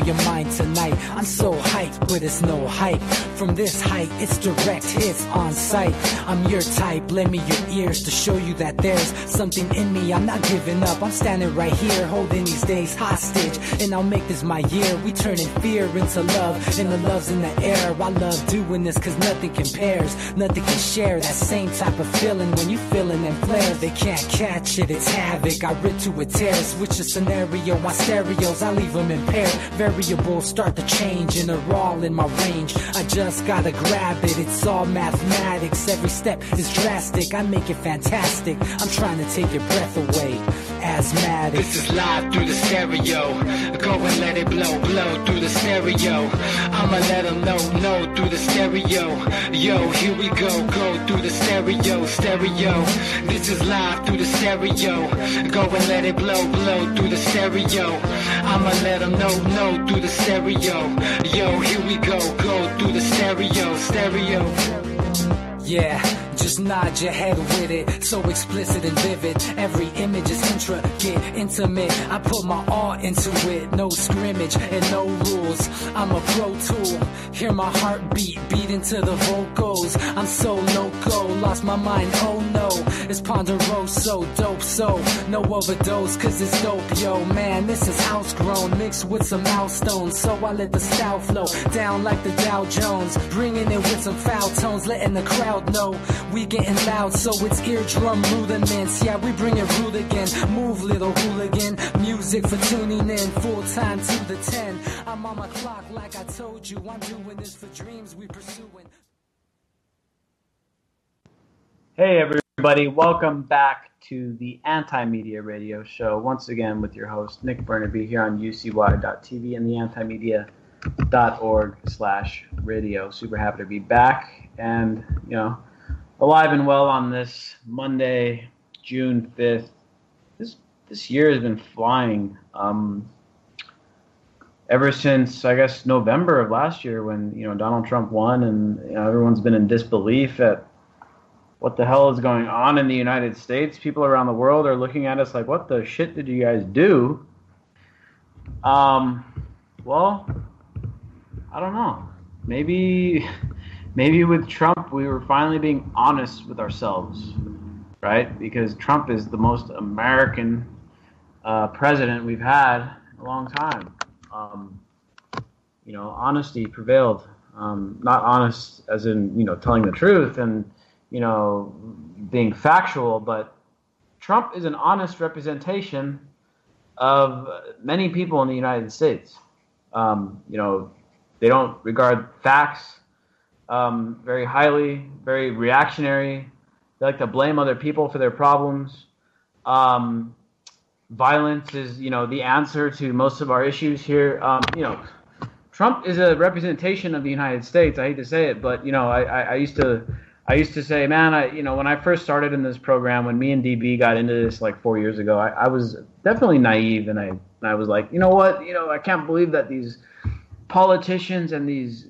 your mind tonight. I'm so hyped, but it's no hype. From this height, it's direct hits on sight. I'm your type, lend me your ears to show you that there's something in me. I'm not giving up, I'm standing right here, holding these days hostage. And I'll make this my year. We turning fear into love, and the love's in the air. I love doing this cause nothing compares. Nothing can share that same type of feeling when you feeling and flare. They can't catch it, it's havoc. I rip to a tear, switch the scenario. My stereos, I leave them impaired. Variables start to change and they're all in my range. I just gotta grab it, it's all mathematics. Every step is drastic, I make it fantastic. I'm trying to take your breath away. Asthmatic. This is live through the stereo. Go and let it blow, blow through the stereo. I'ma let them know through the stereo. Yo, here we go through the stereo, stereo. This is live through the stereo. Go and let it blow, blow through the stereo. I'ma let them know through the stereo. Yo, here we go through the stereo, stereo. Yeah, just nod your head with it, so explicit and vivid. Every image is intricate, intimate. I put my all into it, no scrimmage and no rules. I'm a pro tool, hear my heartbeat, beat into the vocals. I'm so loco, lost my mind, oh no. It's ponderoso, dope, so no overdose, cause it's dope, yo. Man, this is house grown, mixed with some milestones. So I let the style flow down like the Dow Jones, bringing it with some foul tones, letting the crowd know we getting loud, so it's eardrum rudiments. Yeah, we bring it rude again. Move, little hooligan. Music for tuning in, full time to the 10. I'm on my clock like I told you. I'm doing this for dreams we pursuing. Hey everybody, welcome back to the Anti-Media Radio Show. Once again with your host, Nick Bernabe, here on ucy.tv and the antimedia.org/radio. Super happy to be back and, alive and well on this Monday, June 5th. This year has been flying. Ever since, I guess, November of last year when, Donald Trump won and everyone's been in disbelief at what the hell is going on in the United States. People around the world are looking at us like, what the shit did you guys do? Well, I don't know. Maybe with Trump, we were finally being honest with ourselves, right? Because Trump is the most American president we've had in a long time. Honesty prevailed. Not honest as in, telling the truth and, being factual, but Trump is an honest representation of many people in the United States. They don't regard facts very highly, very reactionary. They like to blame other people for their problems. Violence is, the answer to most of our issues here. Trump is a representation of the United States. I hate to say it, but I used to say, man, when I first started in this program, when me and DB got into this like 4 years ago, I was definitely naive, and I was like, I can't believe that these politicians and these,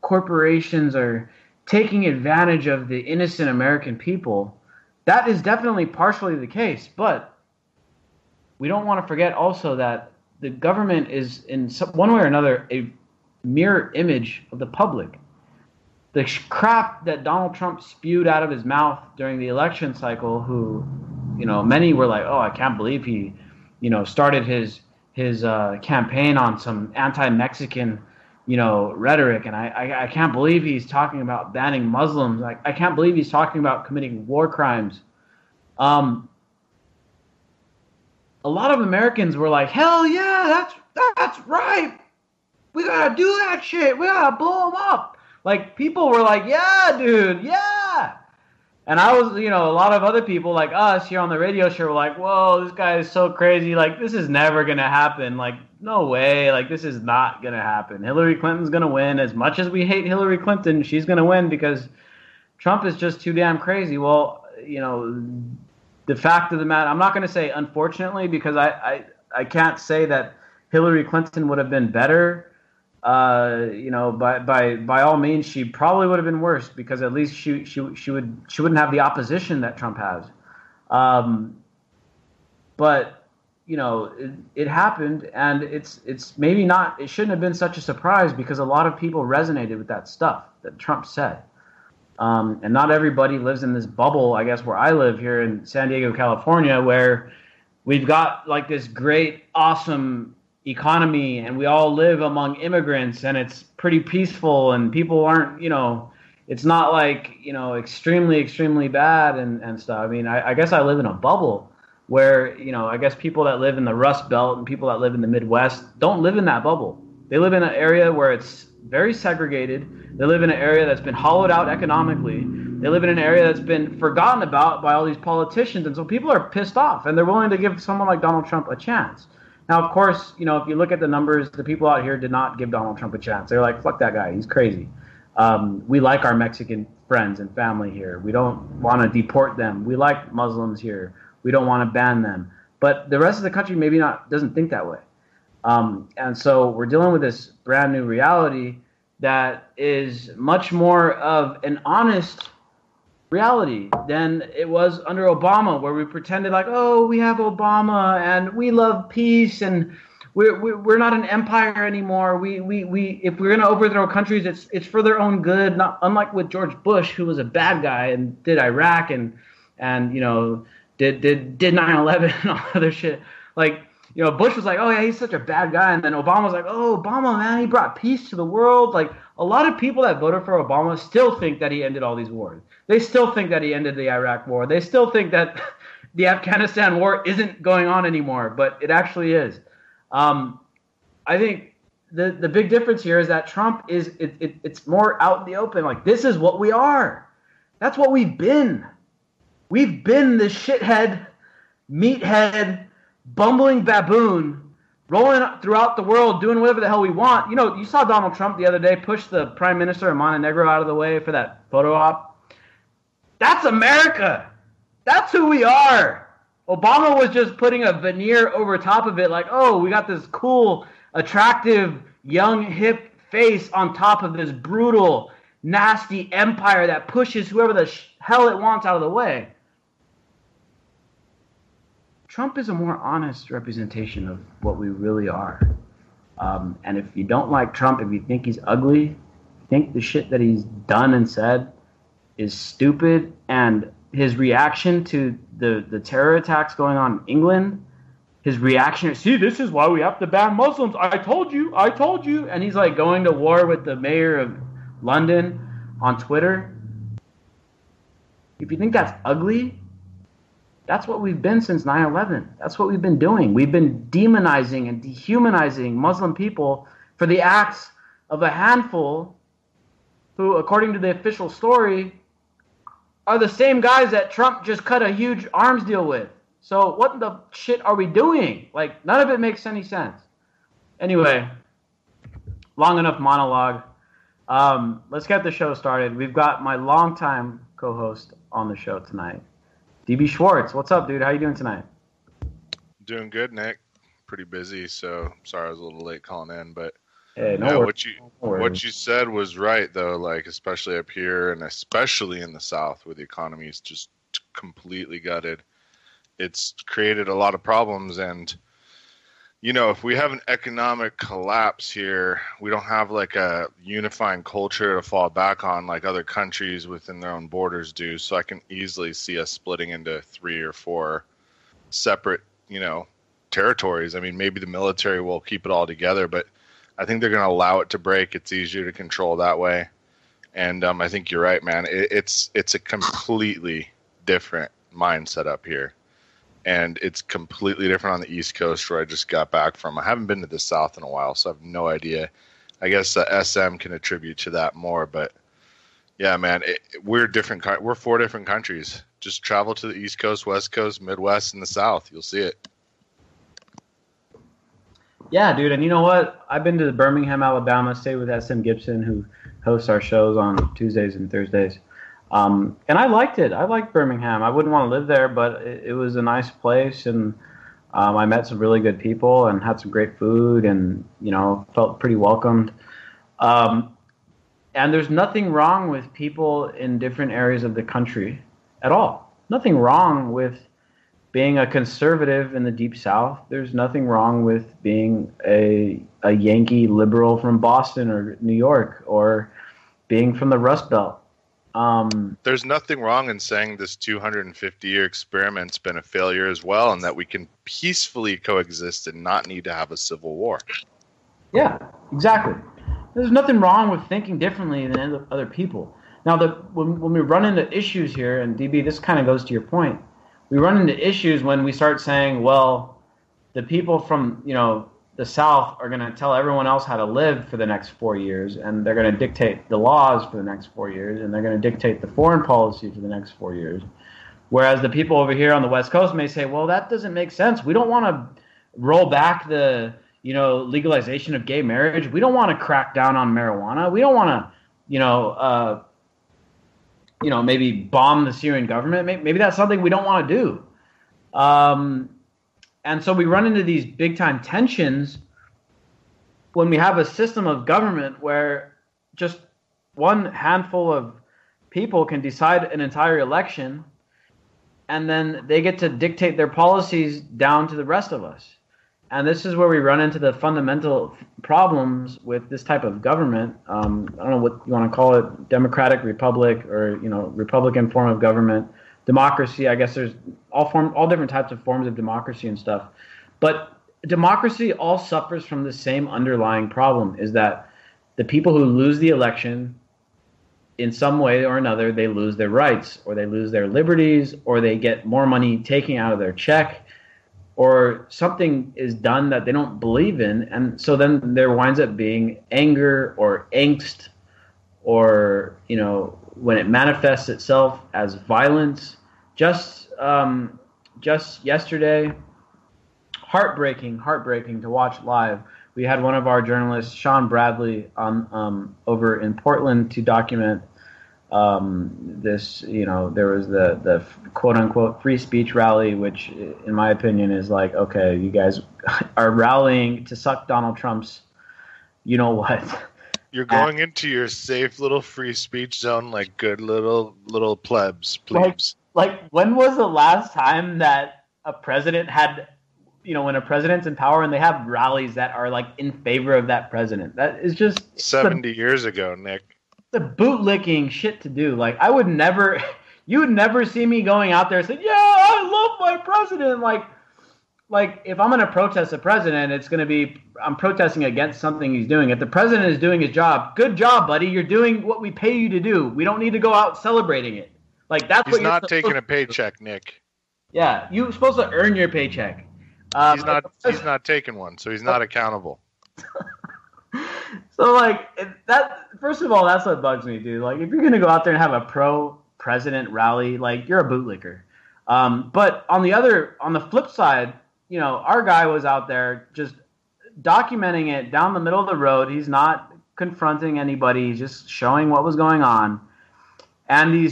corporations are taking advantage of the innocent American people. That is definitely partially the case, but we don't want to forget also that the government is in one way or another a mirror image of the public. The crap that Donald Trump spewed out of his mouth during the election cycle, who, many were like, oh, I can't believe he, started his campaign on some anti-Mexican, rhetoric. And I can't believe he's talking about banning Muslims. I can't believe he's talking about committing war crimes. A lot of Americans were like, hell yeah, that's right. We gotta do that shit. We gotta blow him up. Like, people were like, yeah, dude, yeah. And I was, a lot of other people like us here on the radio show were like, whoa, this guy is so crazy. Like, this is never going to happen. Like, no way. Like, this is not going to happen. Hillary Clinton's going to win. As much as we hate Hillary Clinton, she's going to win because Trump is just too damn crazy. Well, the fact of the matter, I'm not going to say unfortunately, because I can't say that Hillary Clinton would have been better. By all means, she probably would have been worse because at least she wouldn't have the opposition that Trump has. But it happened, and it's maybe not. It shouldn't have been such a surprise because a lot of people resonated with that stuff that Trump said. And not everybody lives in this bubble, I guess, where I live here in San Diego, California, where we've got like this great, awesome economy, and we all live among immigrants, and it's pretty peaceful, and people aren't, it's not like, extremely, extremely bad and stuff. I mean, I guess I live in a bubble where, I guess people that live in the Rust Belt and people that live in the Midwest don't live in that bubble. They live in an area where it's very segregated. They live in an area that's been hollowed out economically. They live in an area that's been forgotten about by all these politicians. And so people are pissed off, and they're willing to give someone like Donald Trump a chance. Now, of course, if you look at the numbers, the people out here did not give Donald Trump a chance. They're like, fuck that guy. He's crazy. We like our Mexican friends and family here. We don't want to deport them. We like Muslims here. We don't want to ban them. But the rest of the country maybe doesn't think that way. And so we're dealing with this brand new reality that is much more of an honest reality than it was under Obama, where we pretended like, oh, we have Obama and we love peace and we're not an empire anymore. We if we're gonna overthrow countries, it's for their own good. Not unlike with George Bush, who was a bad guy and did Iraq and did 9/11 and all other shit. Like, Bush was like, oh, yeah, he's such a bad guy. And then Obama was like, oh, Obama, man, he brought peace to the world. Like, a lot of people that voted for Obama still think that he ended all these wars. They still think that he ended the Iraq war. They still think that the Afghanistan war isn't going on anymore, but it actually is. I think the big difference here is that Trump it's more out in the open. Like, this is what we are. That's what we've been. We've been the shithead, meathead, bumbling baboon rolling throughout the world doing whatever the hell we want. You saw Donald Trump the other day push the prime minister of Montenegro out of the way for that photo op. That's America. That's who we are. Obama was just putting a veneer over top of it like, oh, we got this cool, attractive, young, hip face on top of this brutal, nasty empire that pushes whoever the hell it wants out of the way. Trump is a more honest representation of what we really are. And if you don't like Trump, if you think he's ugly, think the shit that he's done and said is stupid, and his reaction to the terror attacks going on in England, his reaction, see, this is why we have to ban Muslims. I told you. And he's like going to war with the mayor of London on Twitter. If you think that's ugly, that's what we've been since 9/11. That's what we've been doing. We've been demonizing and dehumanizing Muslim people for the acts of a handful who, according to the official story, are the same guys that Trump just cut a huge arms deal with. So what the shit are we doing? Like, none of it makes any sense. Anyway, long enough monologue. Let's get the show started. We've got my longtime co-host on the show tonight, DB Schwartz. What's up, dude? How you doing tonight? Doing good, Nick. Pretty busy, so sorry I was a little late calling in, but hey, no worries. What you said was right, though. Like, especially up here, and especially in the South, where the economy is just completely gutted, it's created a lot of problems. And if we have an economic collapse here, we don't have like a unifying culture to fall back on like other countries within their own borders do. So I can easily see us splitting into 3 or 4 separate, territories. I mean, maybe the military will keep it all together, but I think they're going to allow it to break. It's easier to control that way. And I think you're right, man. It's a completely different mindset up here. And it's completely different on the East Coast, where I just got back from. I haven't been to the South in a while, so I have no idea. I guess SM can attribute to that more. But, yeah, man, we're different. We're 4 different countries. Just travel to the East Coast, West Coast, Midwest, and the South. You'll see it. Yeah, dude, and you know what? I've been to Birmingham, Alabama, stayed with SM Gibson, who hosts our shows on Tuesdays and Thursdays. And I liked it. I liked Birmingham. I wouldn't want to live there, but it was a nice place, and I met some really good people and had some great food and, felt pretty welcomed. And there's nothing wrong with people in different areas of the country at all. Nothing wrong with being a conservative in the Deep South. There's nothing wrong with being a Yankee liberal from Boston or New York, or being from the Rust Belt. There's nothing wrong in saying this 250-year experiment's been a failure as well, and that we can peacefully coexist and not need to have a civil war. Yeah, exactly. There's nothing wrong with thinking differently than other people. Now, when we run into issues here, and DB, this kind of goes to your point, we run into issues when we start saying, well, the people from, the South are going to tell everyone else how to live for the next 4 years, and they're going to dictate the laws for the next 4 years, and they're going to dictate the foreign policy for the next 4 years. Whereas the people over here on the West Coast may say, well, that doesn't make sense. We don't want to roll back the, legalization of gay marriage. We don't want to crack down on marijuana. We don't want to, maybe bomb the Syrian government. Maybe that's something we don't want to do. And so we run into these big-time tensions when we have a system of government where just one handful of people can decide an entire election, and then they get to dictate their policies down to the rest of us. And this is where we run into the fundamental problems with this type of government. I don't know what you want to call it, democratic republic or, Republican form of government. Democracy, I guess there's all different types of forms of democracy and stuff. But democracy all suffers from the same underlying problem, is that the people who lose the election, in some way or another, they lose their rights, or they lose their liberties, or they get more money taken out of their check, or something is done that they don't believe in. And so then there winds up being anger or angst, or, when it manifests itself as violence. Just yesterday, heartbreaking to watch live. We had one of our journalists, Sean Bradley, on over in Portland to document this. There was the quote unquote free speech rally, which, in my opinion, is like, okay, you guys are rallying to suck Donald Trump's, what. You're going into your safe little free speech zone like good little plebs. Like, when was the last time that a president had, when a president's in power and they have rallies that are like in favor of that president? That is just 70 years ago, Nick. The bootlicking shit to do. Like, you would never see me going out there saying, yeah, I love my president. Like, if I'm going to protest a president, it's going to be, I'm protesting against something he's doing. If the president is doing his job, good job, buddy. You're doing what we pay you to do. We don't need to go out celebrating it. Like, that's he's what you're not taking a paycheck, Nick. Yeah, you're supposed to earn your paycheck. He's not taking one, so he's not accountable. So, like, that, first of all, that's what bugs me, dude. Like, if you're going to go out there and have a pro-president rally, like, you're a bootlicker. But on the flip side, our guy was out there just documenting it down the middle of the road. He's not confronting anybody. He's just showing what was going on. And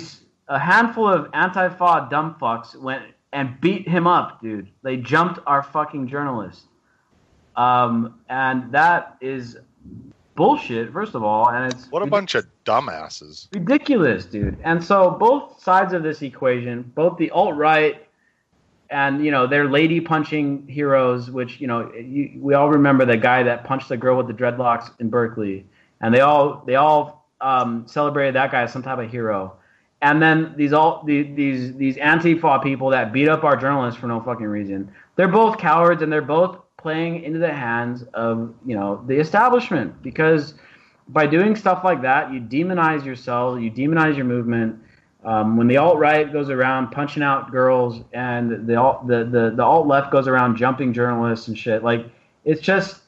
a handful of Antifa dumb fucks went and beat him up, dude. They jumped our fucking journalist. And that is bullshit, first of all. And it's what a bunch of dumbasses. Ridiculous, dude. And so both sides of this equation, both the alt-right and, they're lady punching heroes, which, we all remember the guy that punched the girl with the dreadlocks in Berkeley. And they all celebrated that guy as some type of hero. And then these Antifa people that beat up our journalists for no fucking reason. They're both cowards, and they're both playing into the hands of, the establishment. Because by doing stuff like that, you demonize yourself, you demonize your movement. When the alt-right goes around punching out girls, and the alt-left goes around jumping journalists and shit, like, it's just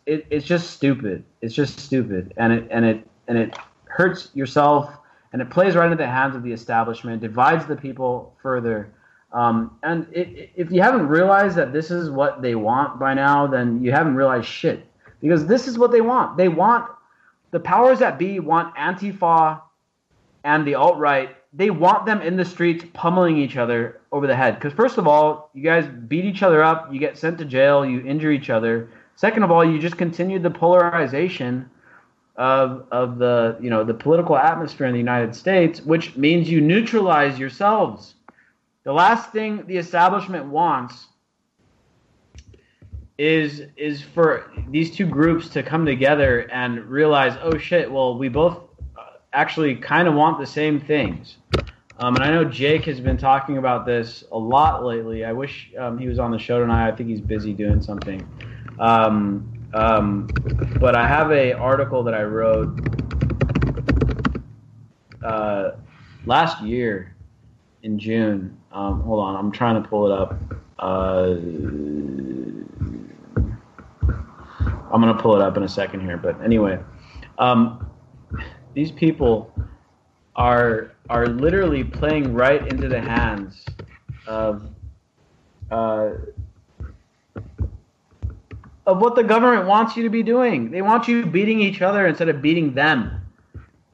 stupid. It's just stupid, and it hurts yourself, and it plays right into the hands of the establishment, divides the people further. And if you haven't realized that this is what they want by now, then you haven't realized shit, because this is what they want. They want, the powers that be want Antifa and the alt-right. They want them in the streets pummeling each other over the head. Because first of all, you guys beat each other up, you get sent to jail, you injure each other. Second of all, you just continue the polarization of the political atmosphere in the United States, which means you neutralize yourselves. The last thing the establishment wants is for these two groups to come together and realize, oh shit, well, we both actually kind of want the same things. And I know Jake has been talking about this a lot lately. I wish he was on the show tonight. I think he's busy doing something. But I have a article that I wrote last year in June. Hold on, I'm trying to pull it up. I'm going to pull it up in a second here. But anyway, these people are literally playing right into the hands of what the government wants you to be doing. They want you beating each other instead of beating them.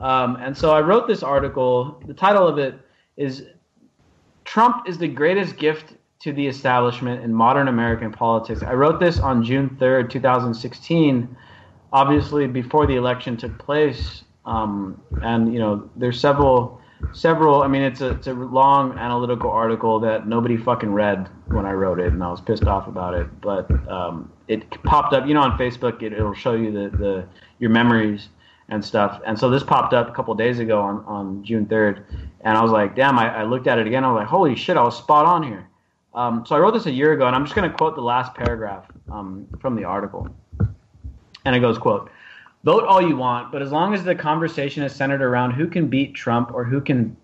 And so I wrote this article. The title of it is "Trump is the Greatest Gift to the Establishment in Modern American Politics." I wrote this on June 3rd, 2016, obviously before the election took place. And, you know, there's several, I mean, it's a long analytical article that nobody fucking read when I wrote it, and I was pissed off about it. But it popped up, you know, on Facebook, it'll show you your memories and stuff. And so this popped up a couple of days ago on June 3rd, and I was like, damn, I looked at it again, I was like, holy shit, I was spot on here. So I wrote this a year ago, and I'm just going to quote the last paragraph from the article. And it goes, quote, "Vote all you want, but as long as the conversation is centered around who can beat Trump or who can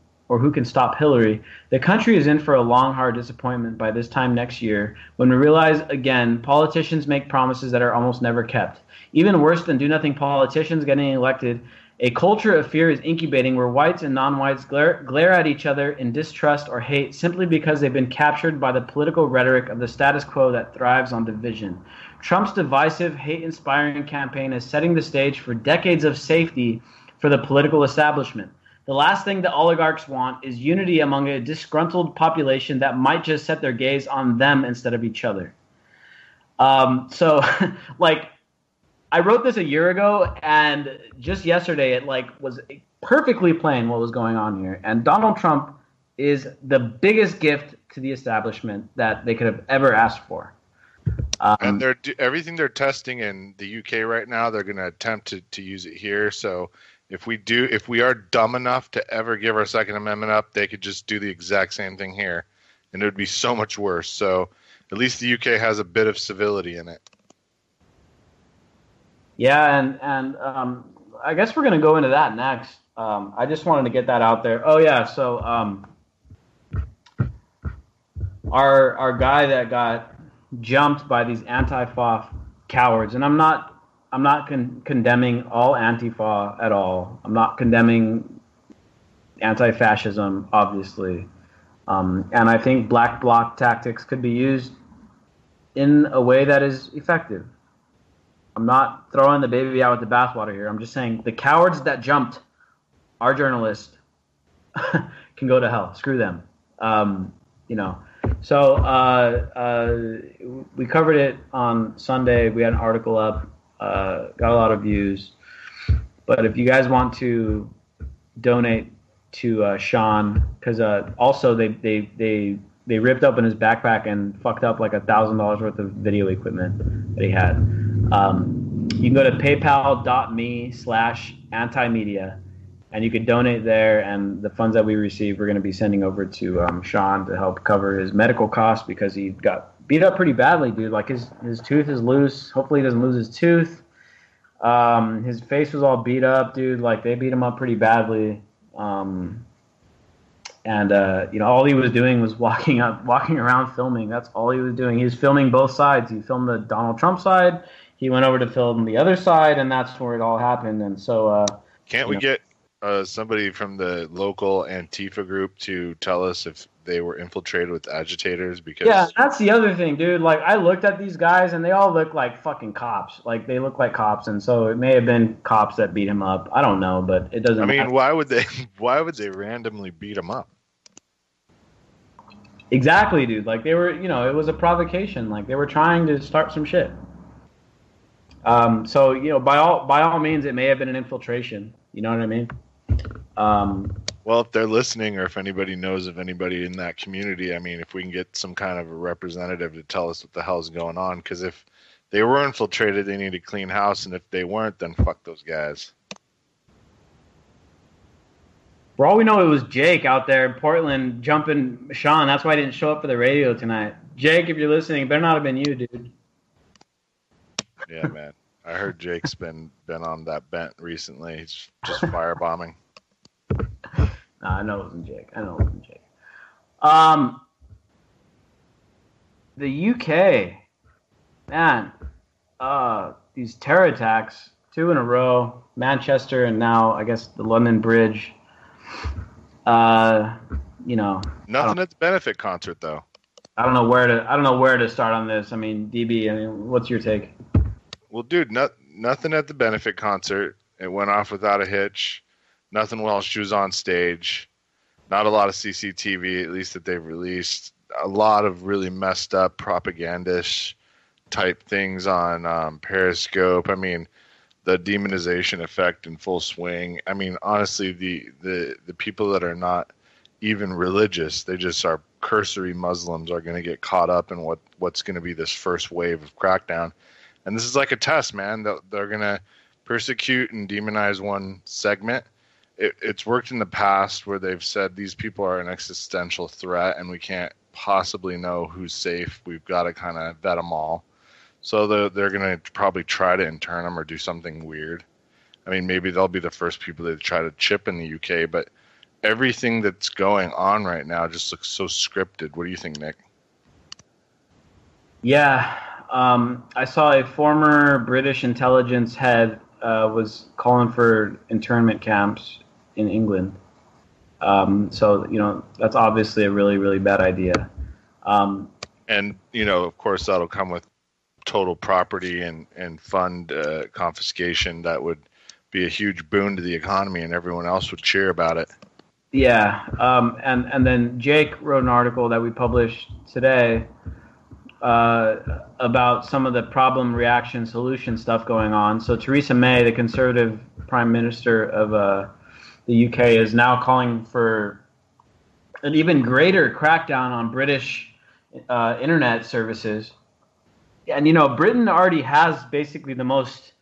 stop Hillary, the country is in for a long, hard disappointment by this time next year when we realize, again, politicians make promises that are almost never kept. Even worse than do-nothing politicians getting elected, a culture of fear is incubating where whites and non-whites glare at each other in distrust or hate simply because they've been captured by the political rhetoric of the status quo that thrives on division. Trump's divisive, hate-inspiring campaign is setting the stage for decades of safety for the political establishment. The last thing the oligarchs want is unity among a disgruntled population that might just set their gaze on them instead of each other." So, like, I wrote this a year ago, and just yesterday it was perfectly plain what was going on here. And Donald Trump is the biggest gift to the establishment that they could have ever asked for. And everything they're testing in the UK right now, they're going to attempt to use it here. So if we are dumb enough to ever give our Second Amendment up, they could just do the exact same thing here, and it would be so much worse. So at least the UK has a bit of civility in it. Yeah, and I guess we're going to go into that next. I just wanted to get that out there. Oh yeah, so our guy that got jumped by these Antifa cowards, and I'm not condemning all Antifa at all. I'm not condemning anti-fascism, obviously, and I think black bloc tactics could be used in a way that is effective. I'm not throwing the baby out with the bathwater here. I'm just saying the cowards that jumped our journalist can go to hell. Screw them. You know. So we covered it on Sunday. We had an article up. Got a lot of views. But if you guys want to donate to Sean, because also they ripped open his backpack and fucked up like $1,000 worth of video equipment that he had. You can go to paypal.me/antimedia, and you can donate there, and the funds that we receive we're going to be sending over to Sean to help cover his medical costs because he got beat up pretty badly, dude. Like his tooth is loose. Hopefully he doesn't lose his tooth. His face was all beat up, dude. Like they beat him up pretty badly. And you know, all he was doing was walking around filming. That's all he was doing. He was filming both sides. He filmed the Donald Trump side. He went over to film the other side, and that's where it all happened. And so, can't we get somebody from the local Antifa group to tell us if they were infiltrated with agitators? Because yeah, that's the other thing, dude. Like I looked at these guys, and they all look like fucking cops. Like they look like cops, and so it may have been cops that beat him up. I don't know, but it doesn't. I mean, matter. why would they randomly beat him up? Exactly, dude. Like they were, you know, it was a provocation. Like they were trying to start some shit. So you know, by all means, it may have been an infiltration. You know what I mean? Well, if they're listening, or if anybody knows of anybody in that community, I mean, if we can get some kind of a representative to tell us what the hell's going on, because if they were infiltrated, they need a clean house, and if they weren't, then fuck those guys. For all we know, it was Jake out there in Portland jumping Sean. That's why I didn't show up for the radio tonight. Jake, if you're listening, it better not have been you, dude. Yeah, man. I heard Jake's been on that bent recently. He's just firebombing. I know it wasn't Jake. The UK, man, these terror attacks, 2 in a row, Manchester and now I guess the London Bridge. Nothing at the benefit concert though. I don't know where to start on this. I mean, DB, what's your take? Well, dude, nothing at the benefit concert. It went off without a hitch. Nothing while she was on stage. Not a lot of CCTV, at least that they've released. A lot of really messed up propagandish type things on Periscope. I mean, the demonization effect in full swing. I mean, honestly, the people that are not even religious, they just are cursory Muslims, are going to get caught up in what's going to be this first wave of crackdown. And this is like a test, man. They're going to persecute and demonize one segment. It's worked in the past where they've said these people are an existential threat and we can't possibly know who's safe. We've got to kind of vet them all. So they're going to probably try to intern them or do something weird. I mean, maybe they'll be the first people that try to chip in the UK, but everything that's going on right now just looks so scripted. What do you think, Nick? Yeah. I saw a former British intelligence head was calling for internment camps in England. So, that's obviously a really, really bad idea. And, of course, that'll come with total property and fund confiscation. That would be a huge boon to the economy, and everyone else would cheer about it. Yeah. And then Jake wrote an article that we published today about some of the problem, reaction, solution stuff going on. So Theresa May, the Conservative Prime Minister of the UK, is now calling for an even greater crackdown on British internet services. And, Britain already has basically the most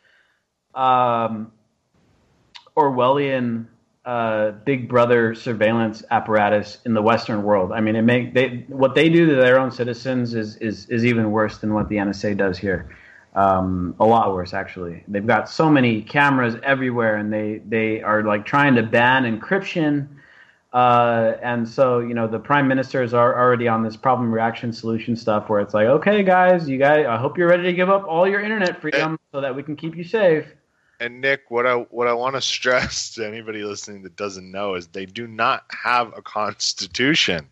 Orwellian Big Brother surveillance apparatus in the Western world. I mean, what they do to their own citizens is even worse than what the NSA does here. A lot worse, actually. They've got so many cameras everywhere, and they are like trying to ban encryption. And so, the prime ministers are already on this problem, reaction, solution stuff where it's like, okay, guys, I hope you're ready to give up all your internet freedom so that we can keep you safe. And Nick, what I want to stress to anybody listening that doesn't know is they do not have a constitution.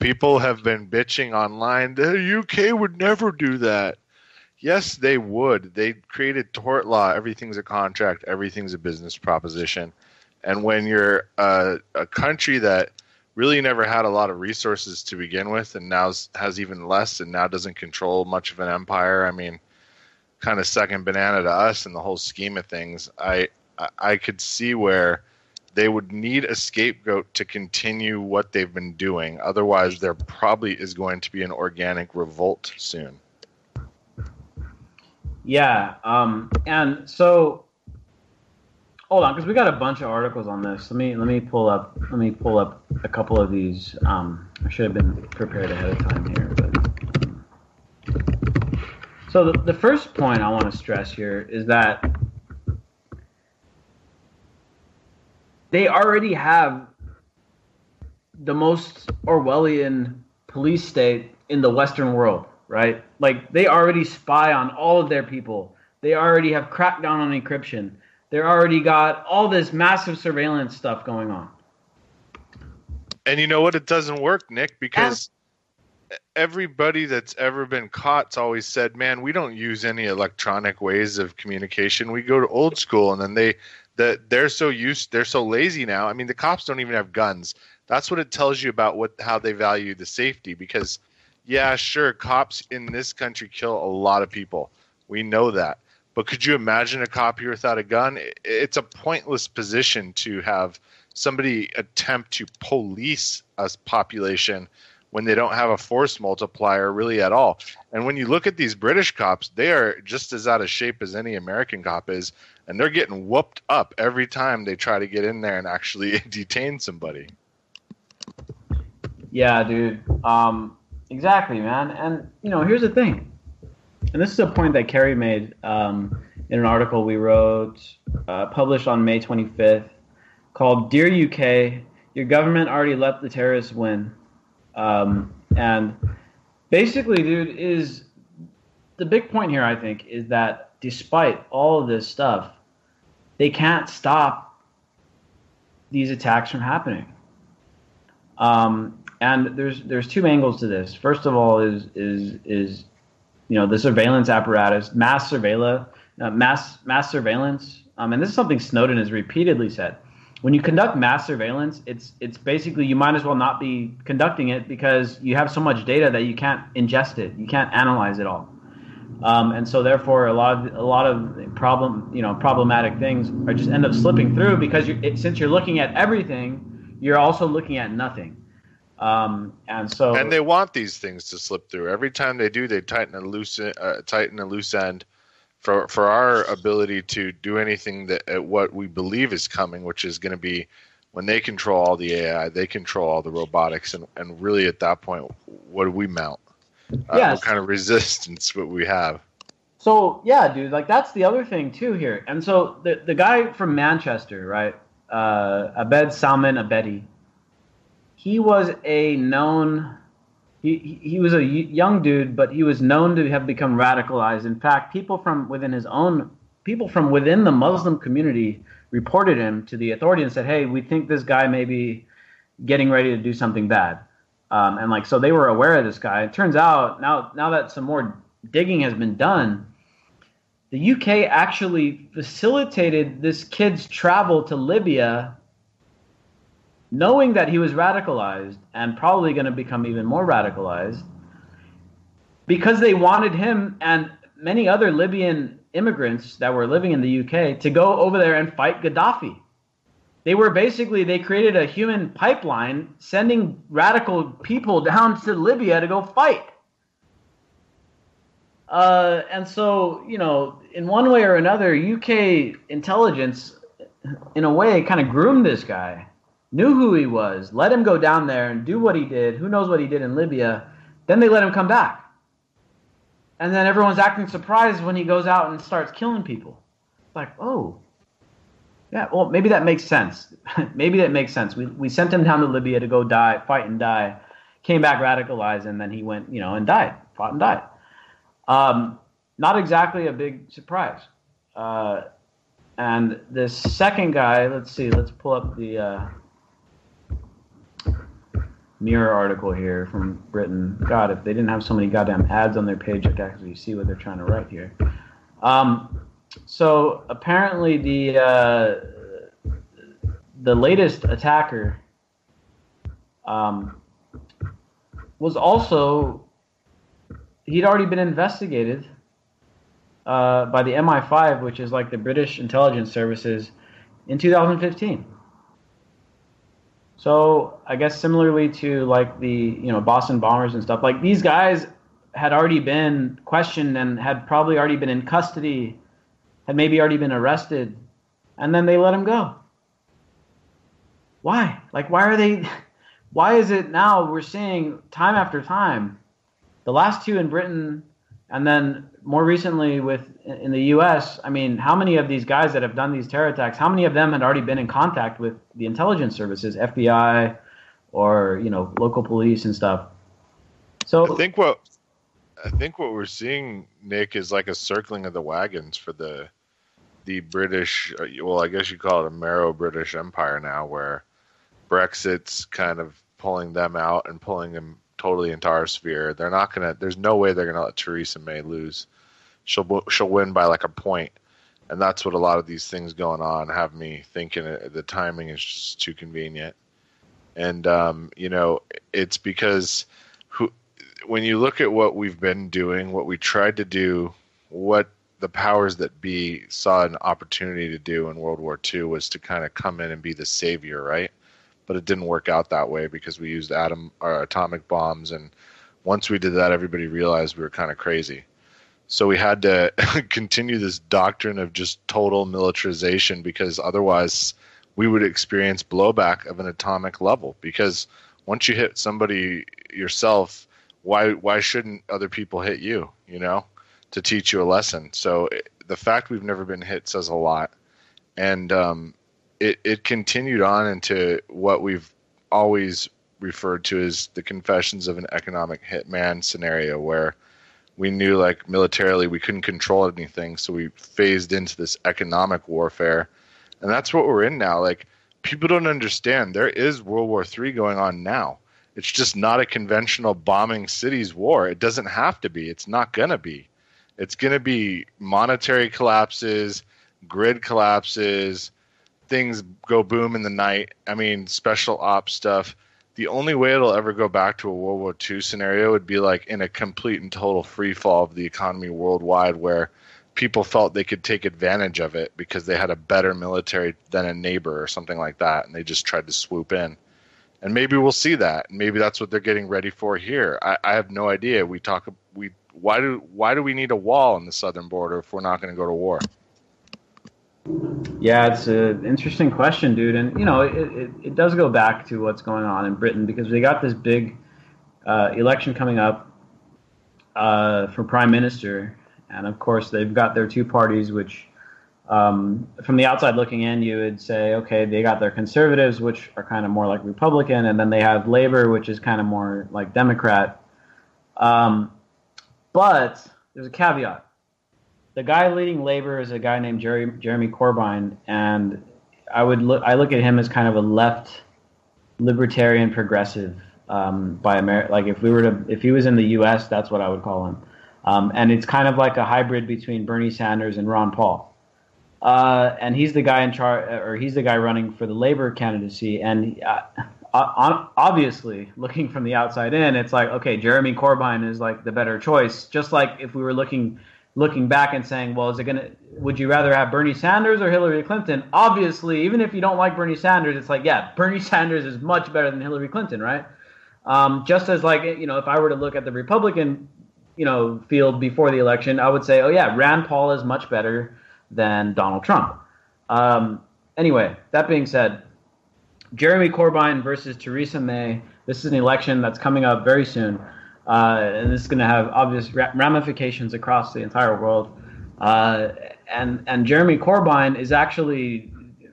People have been bitching online, the UK would never do that. Yes, they would. They created tort law. Everything's a contract. Everything's a business proposition. And when you're a country that really never had a lot of resources to begin with and now has even less and now doesn't control much of an empire, I mean, kind of second banana to us in the whole scheme of things, I could see where they would need a scapegoat to continue what they've been doing. Otherwise, there probably is going to be an organic revolt soon. Yeah, and so hold on, because we got a bunch of articles on this. Let me pull up a couple of these. I should have been prepared ahead of time here, but. So the first point I want to stress here is that they already have the most Orwellian police state in the Western world, right? Like, they already spy on all of their people. They already have cracked down on encryption. They already got all this massive surveillance stuff going on. And you know what? It doesn't work, Nick, because everybody that's ever been caught's always said, man, we don't use any electronic ways of communication. We go to old school. And then they're so lazy now. I mean, the cops don't even have guns. That's what it tells you about how they value the safety. Because, yeah, sure, cops in this country kill a lot of people. We know that. But could you imagine a cop here without a gun? It's a pointless position to have somebody attempt to police a population when they don't have a force multiplier really at all. And when you look at these British cops, they are just as out of shape as any American cop is, and they're getting whooped up every time they try to get in there and actually detain somebody. Yeah, dude. Exactly, man. And, here's the thing. And this is a point that Kerry made in an article we wrote, published on May 25th, called Dear UK, Your Government Already Let the Terrorists Win. And basically, dude, is the big point here, I think, is that despite all of this stuff, they can't stop these attacks from happening. And there's two angles to this. First of all is the surveillance apparatus, mass surveillance, and this is something Snowden has repeatedly said. When you conduct mass surveillance, it's basically you might as well not be conducting it because you have so much data that you can't ingest it, you can't analyze it all, and so therefore a lot of problematic things are just end up slipping through because since you're looking at everything, you're also looking at nothing. And they want these things to slip through. Every time they do, they tighten a loose end for our ability to do anything that what we believe is coming, which is going to be when they control all the AI, they control all the robotics, and really at that point, what do we mount? Yes. What kind of resistance would we have? So yeah, dude, like that's the other thing too here. And so the guy from Manchester, right, Abed Salman Abedi. He was a known, he was a young dude, but he was known to have become radicalized. In fact, people from within the Muslim community reported him to the authority and said, hey, we think this guy may be getting ready to do something bad. So they were aware of this guy. It turns out now that some more digging has been done, the UK actually facilitated this kid's travel to Libya, knowing that he was radicalized and probably going to become even more radicalized, because they wanted him and many other Libyan immigrants that were living in the UK to go over there and fight Gaddafi. They created a human pipeline sending radical people down to Libya to go fight. And so, in one way or another, UK intelligence, in a way, kind of groomed this guy. Knew who he was, let him go down there and do what he did. Who knows what he did in Libya? Then they let him come back. And then everyone's acting surprised when he goes out and starts killing people. Like, oh, yeah, well, maybe that makes sense. Maybe that makes sense. We sent him down to Libya to go fight and die, came back radicalized, and then he went, and died, fought and died. Not exactly a big surprise. And this second guy, let's pull up the Mirror article here from Britain. God, if they didn't have so many goddamn ads on their page, I could actually see what they're trying to write here. So apparently the latest attacker was also, he'd already been investigated by the MI5, which is like the British intelligence services, in 2015. So I guess similarly to like the Boston bombers and stuff, like these guys had already been questioned and had probably already been in custody, had maybe already been arrested, and then they let them go. Why? Like, why is it now we're seeing time after time, the last two in Britain and then more recently in the U.S., I mean, how many of these guys that have done these terror attacks, how many of them had already been in contact with the intelligence services, FBI, or, local police and stuff? So I think what we're seeing, Nick, is like a circling of the wagons for the British, well, I guess you call it a narrow British Empire now, where Brexit's kind of pulling them out and pulling them totally into our sphere. There's no way they're gonna let Theresa May lose. She'll win by like a point, and that's what a lot of these things going on have me thinking. The timing is just too convenient, and it's because when you look at what we've been doing, what we tried to do, what the powers that be saw an opportunity to do in World War II was to kind of come in and be the savior, right? But it didn't work out that way because we used atomic bombs, and once we did that, everybody realized we were kind of crazy. So we had to continue this doctrine of just total militarization, because otherwise we would experience blowback of an atomic level. Because once you hit somebody yourself, why shouldn't other people hit you, to teach you a lesson? So the fact we've never been hit says a lot. And it continued on into what we've always referred to as the confessions of an economic hitman scenario, where we knew, like, militarily we couldn't control anything, so we phased into this economic warfare. And that's what we're in now. Like, people don't understand. There is World War III going on now. It's just not a conventional bombing cities war. It doesn't have to be. It's not going to be. It's going to be monetary collapses, grid collapses, things go boom in the night. I mean, special ops stuff. The only way it'll ever go back to a World War II scenario would be like in a complete and total free fall of the economy worldwide, where people felt they could take advantage of it because they had a better military than a neighbor or something like that, and they just tried to swoop in. And maybe we'll see that. And maybe that's what they're getting ready for here. I have no idea. Why do we need a wall on the southern border if we're not going to go to war? Yeah, it's an interesting question, dude. And, it does go back to what's going on in Britain, because they got this big election coming up for prime minister. And, of course, they've got their two parties, which from the outside looking in, you would say, okay, they got their conservatives, which are kind of more like Republican, and then they have Labor, which is kind of more like Democrat. But there's a caveat. The guy leading Labor is a guy named Jeremy Corbyn, and I look at him as kind of a left libertarian progressive by America. Like if he was in the U.S., that's what I would call him. And it's kind of like a hybrid between Bernie Sanders and Ron Paul. And he's the guy in charge, or he's the guy running for the Labor candidacy. And obviously, looking from the outside in, it's like, okay, Jeremy Corbyn is like the better choice. Just like if we were looking back and saying, well, would you rather have Bernie Sanders or Hillary Clinton? Obviously, even if you don't like Bernie Sanders, it's like, yeah, Bernie Sanders is much better than Hillary Clinton, right? Just as like, if I were to look at the Republican, field before the election, I would say, oh yeah, Rand Paul is much better than Donald Trump. Anyway, that being said, Jeremy Corbyn versus Theresa May. This is an election that's coming up very soon. And this is going to have obvious ramifications across the entire world. And Jeremy Corbyn is actually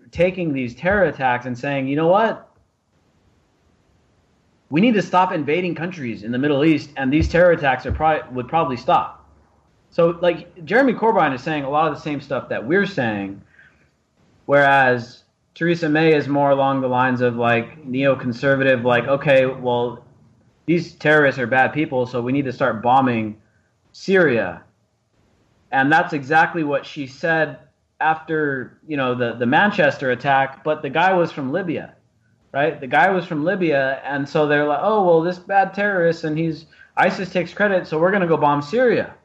taking these terror attacks and saying, you know what? We need to stop invading countries in the Middle East, and these terror attacks would probably stop. So, like, Jeremy Corbyn is saying a lot of the same stuff that we're saying, whereas Theresa May is more along the lines of, like, neoconservative, like, okay, well, these terrorists are bad people, so we need to start bombing Syria. And that's exactly what she said after, the Manchester attack, but the guy was from Libya, right? The guy was from Libya, and so they're like, oh, well, this bad terrorist, and ISIS takes credit, so we're going to go bomb Syria.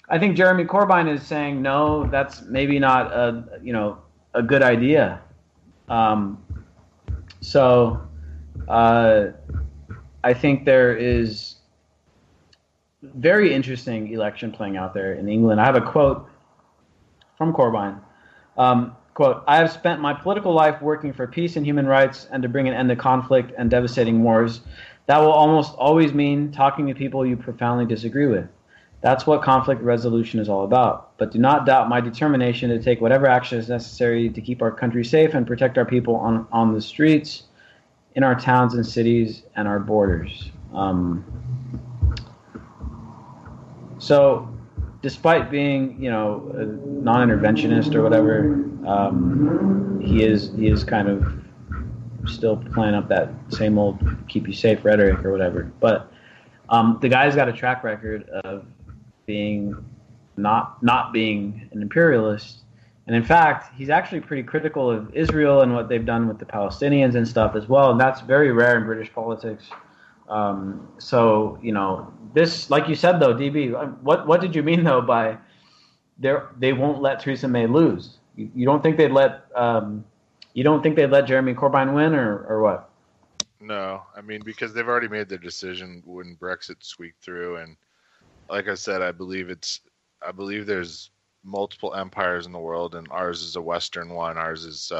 I think Jeremy Corbyn is saying, no, that's maybe not a good idea. I think there is very interesting election playing out there in England. I have a quote from Corbyn. Quote, I have spent my political life working for peace and human rights and to bring an end to conflict and devastating wars. That will almost always mean talking to people you profoundly disagree with. That's what conflict resolution is all about. But do not doubt my determination to take whatever action is necessary to keep our country safe and protect our people on the streets, in our towns and cities, and our borders. So, despite being, a non-interventionist or whatever, he is kind of still playing up that same old keep you safe rhetoric or whatever. But the guy's got a track record of being not being an imperialist. And in fact, he's actually pretty critical of Israel and what they've done with the Palestinians and stuff as well. And that's very rare in British politics. So, this, like you said, though, DB, what did you mean, though, by they won't let Theresa May lose. You don't think they'd let Jeremy Corbyn win, or what? No, I mean, because they've already made their decision when Brexit squeaked through, and like I said, I believe there's multiple empires in the world, and ours is a Western one. Ours is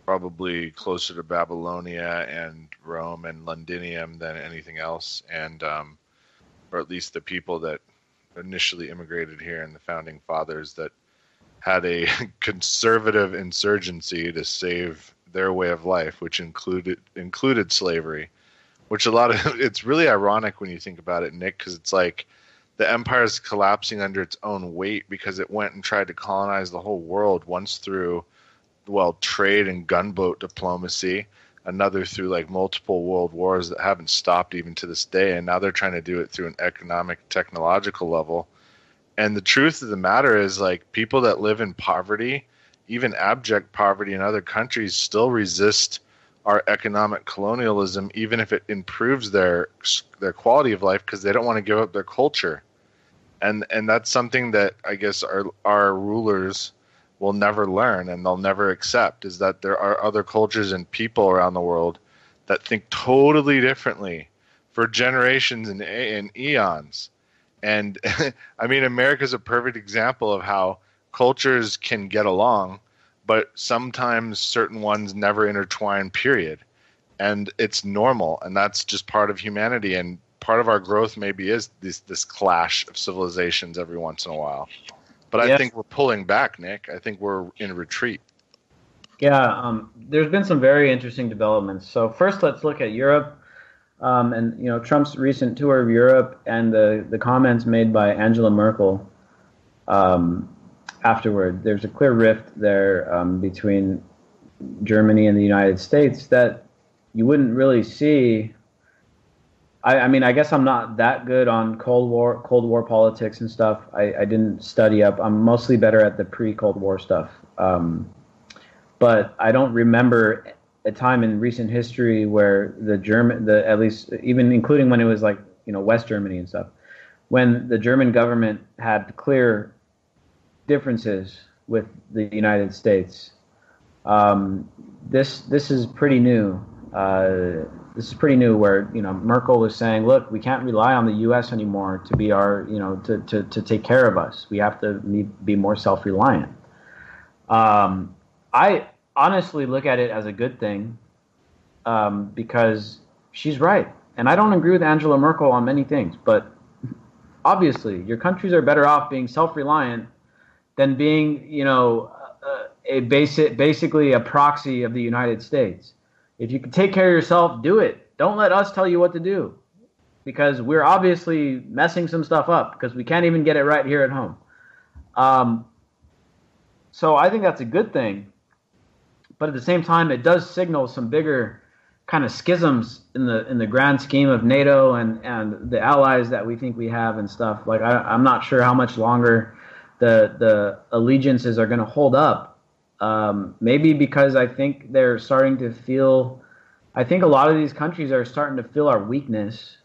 probably closer to Babylonia and Rome and Londinium than anything else, and or at least the people that initially immigrated here and the founding fathers that had a conservative insurgency to save their way of life, which included slavery, which it's really ironic when you think about it, Nick, because it's like the empire is collapsing under its own weight because it went and tried to colonize the whole world, once through, trade and gunboat diplomacy, another through like multiple world wars that haven't stopped even to this day, and now they're trying to do it through an economic, technological level. And the truth of the matter is, like, people that live in poverty, even abject poverty in other countries, still resist our economic colonialism, even if it improves their quality of life, because they don't want to give up their culture. And that's something that I guess our rulers will never learn and they'll never accept, is that there are other cultures and people around the world that think totally differently for generations and eons. And I mean, America's a perfect example of how cultures can get along, but sometimes certain ones never intertwine, period. And it's normal, and that's just part of humanity. And part of our growth maybe is this clash of civilizations every once in a while. But I think we're pulling back, Nick. I think we're in retreat. Yeah, there's been some very interesting developments. So first, let's look at Europe. And Trump's recent tour of Europe and the comments made by Angela Merkel afterward. There's a clear rift there between Germany and the United States that you wouldn't really see. I mean, I guess I'm not that good on Cold War politics and stuff. I didn't study up. I'm mostly better at the pre-Cold War stuff. But I don't remember a time in recent history where at least even including when it was like, West Germany and stuff, when the German government had clear differences with the United States. This is pretty new. This is pretty new, where Merkel was saying, "Look, we can't rely on the U.S. anymore to be our, to take care of us. We have to be more self-reliant." I honestly look at it as a good thing, because she's right, and I don't agree with Angela Merkel on many things. But obviously, your countries are better off being self-reliant than being, basically a proxy of the United States. If you can take care of yourself, do it. Don't let us tell you what to do, because we're obviously messing some stuff up because we can't even get it right here at home. So I think that's a good thing. But at the same time, it does signal some bigger kind of schisms in the grand scheme of NATO and the allies that we think we have and stuff. Like, I'm not sure how much longer the allegiances are going to hold up. Maybe because I think they're starting to feel, I think a lot of these countries are starting to feel our weakness.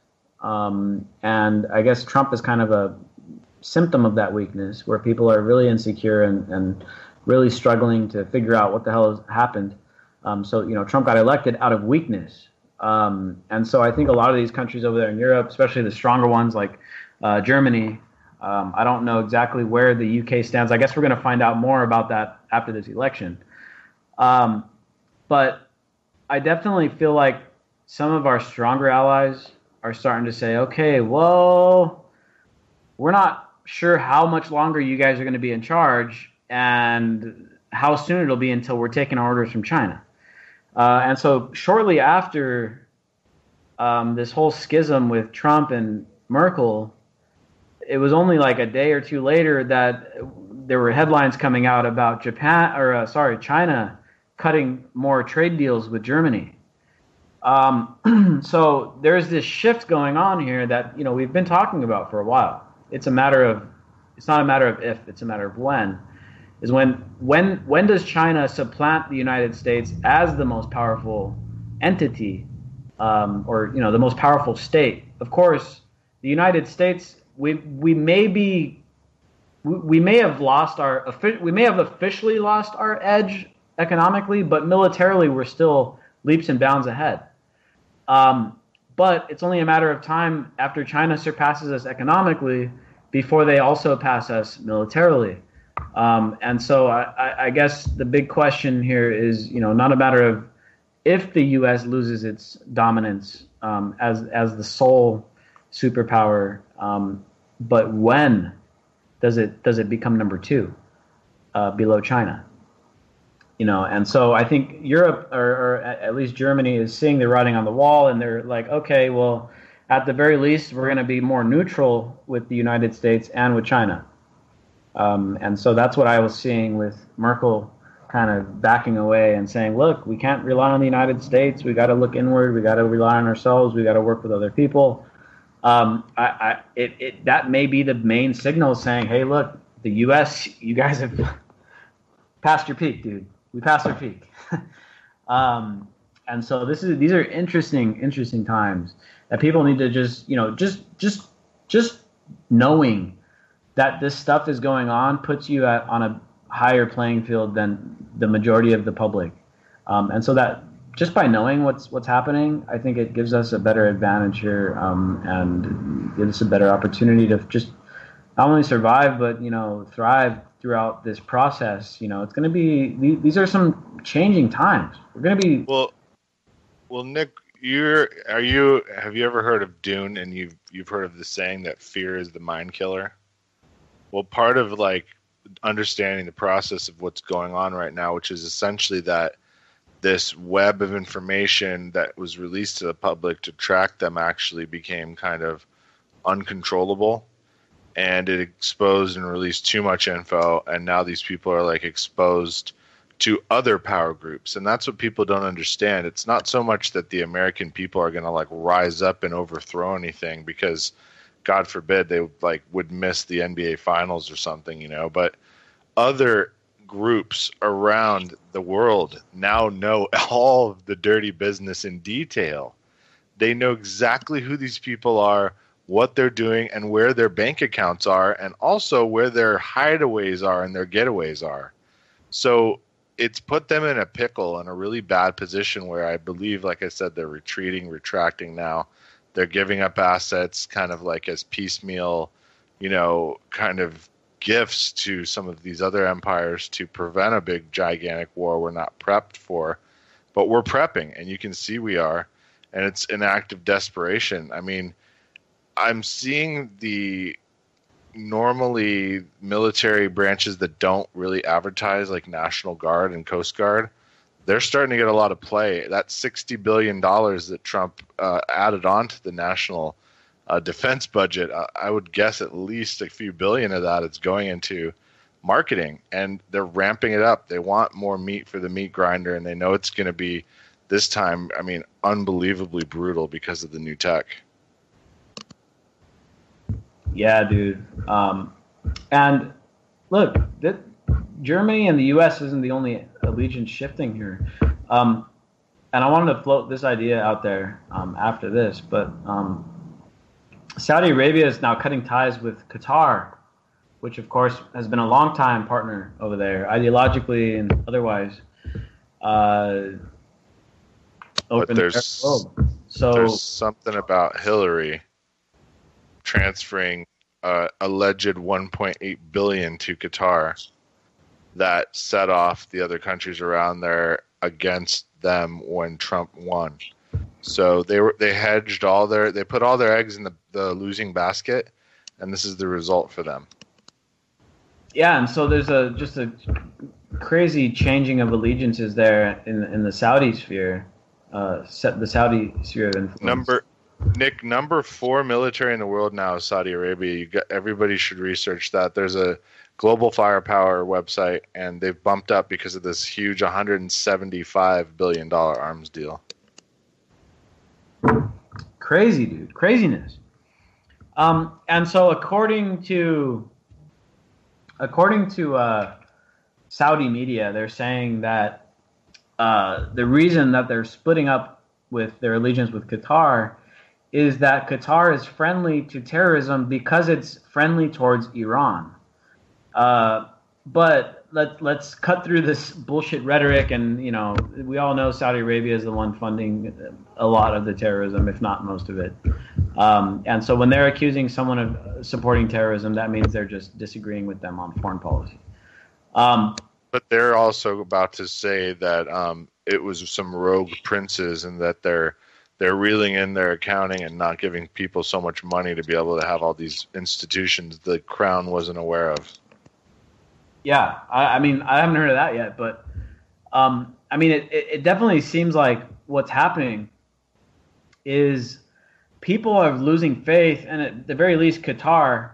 And I guess Trump is kind of a symptom of that weakness, where people are really insecure and really struggling to figure out what the hell has happened. So Trump got elected out of weakness. And so I think a lot of these countries over there in Europe, especially the stronger ones like Germany, I don't know exactly where the UK stands. I guess we're going to find out more about that after this election. But I definitely feel like some of our stronger allies are starting to say, okay, well, we're not sure how much longer you guys are going to be in charge and how soon it'll be until we're taking orders from China. And so shortly after this whole schism with Trump and Merkel, it was only like a day or two later that there were headlines coming out about China cutting more trade deals with Germany. So there's this shift going on here that we've been talking about for a while. It's not a matter of if, it's a matter of when. Is when does China supplant the United States as the most powerful entity, or the most powerful state? Of course, the United States, we may be we may have officially lost our edge economically, but militarily we're still leaps and bounds ahead. But it's only a matter of time after China surpasses us economically before they also pass us militarily. And so I guess the big question here is, not a matter of if the U.S. loses its dominance as the sole superpower, but when does it become number two below China? And so I think Europe, or at least Germany, is seeing the writing on the wall, and they're like, okay, well, at the very least, we're going to be more neutral with the United States and with China. And so that's what I was seeing with Merkel kind of backing away and saying, look, we can't rely on the United States. We got to look inward. We got to rely on ourselves. We got to work with other people. That may be the main signal saying, hey, look, the U.S., you guys have passed your peak, dude. We passed our peak. And so these are interesting times that people need to just knowing that this stuff is going on puts you on a higher playing field than the majority of the public. And so that just by knowing what's happening, I think it gives us a better advantage here, and gives us a better opportunity to just not only survive, but, thrive throughout this process. It's going to be, these are some changing times. We're going to be. Well, Nick, have you ever heard of Dune, and you've heard of the saying that fear is the mind killer? Well, part of understanding the process of what's going on right now, which is essentially that this web of information that was released to the public to track them actually became kind of uncontrollable, and it exposed and released too much info, and now these people are exposed to other power groups. And that's what people don't understand. It's not so much that the American people are going to rise up and overthrow anything, because God forbid they would miss the NBA finals or something, but other groups around the world now know all of the dirty business in detail. They know exactly who these people are, what they're doing, and where their bank accounts are, and also where their hideaways are and their getaways are. So it's put them in a pickle, in a really bad position, where I believe, like I said, they're retracting now. They're giving up assets kind of as piecemeal, kind of gifts to some of these other empires to prevent a big, gigantic war we're not prepped for. But we're prepping, and you can see we are, and it's an act of desperation. I mean, I'm seeing the normally military branches that don't really advertise, like National Guard and Coast Guard, they're starting to get a lot of play. That $60 billion that Trump added on to the national defense budget, I would guess at least a few billion of that is going into marketing, and they're ramping it up. They want more meat for the meat grinder, and they know it's going to be, this time, unbelievably brutal because of the new tech. Yeah, dude. And look, Germany and the U.S. isn't the only allegiance shifting here. And I wanted to float this idea out there after this, but Saudi Arabia is now cutting ties with Qatar, which, of course, has been a long-time partner over there, ideologically and otherwise. But there's something about Hillary transferring alleged $1.8 billion to Qatar that set off the other countries around there against them when Trump won. So they hedged they put all their eggs in the losing basket, and this is the result for them. Yeah, and so there's just a crazy changing of allegiances there in the Saudi sphere, the Saudi sphere of influence. Number 4 military in the world now is Saudi Arabia. Everybody should research that. There's a global firepower website, and they've bumped up because of this huge $175 billion arms deal. Crazy, dude. Craziness. And so according to Saudi media, they're saying that the reason that they're splitting up with their allegiance with Qatar is that Qatar is friendly to terrorism because it's friendly towards Iran. But let's cut through this bullshit rhetoric, and we all know Saudi Arabia is the one funding a lot of the terrorism, if not most of it. And so when they're accusing someone of supporting terrorism, that means they're just disagreeing with them on foreign policy. But they're also about to say that it was some rogue princes, and that they're reeling in their accounting and not giving people so much money to be able to have all these institutions the crown wasn't aware of. Yeah, I mean, I haven't heard of that yet, but I mean, it definitely seems like what's happening is people are losing faith, and at the very least, Qatar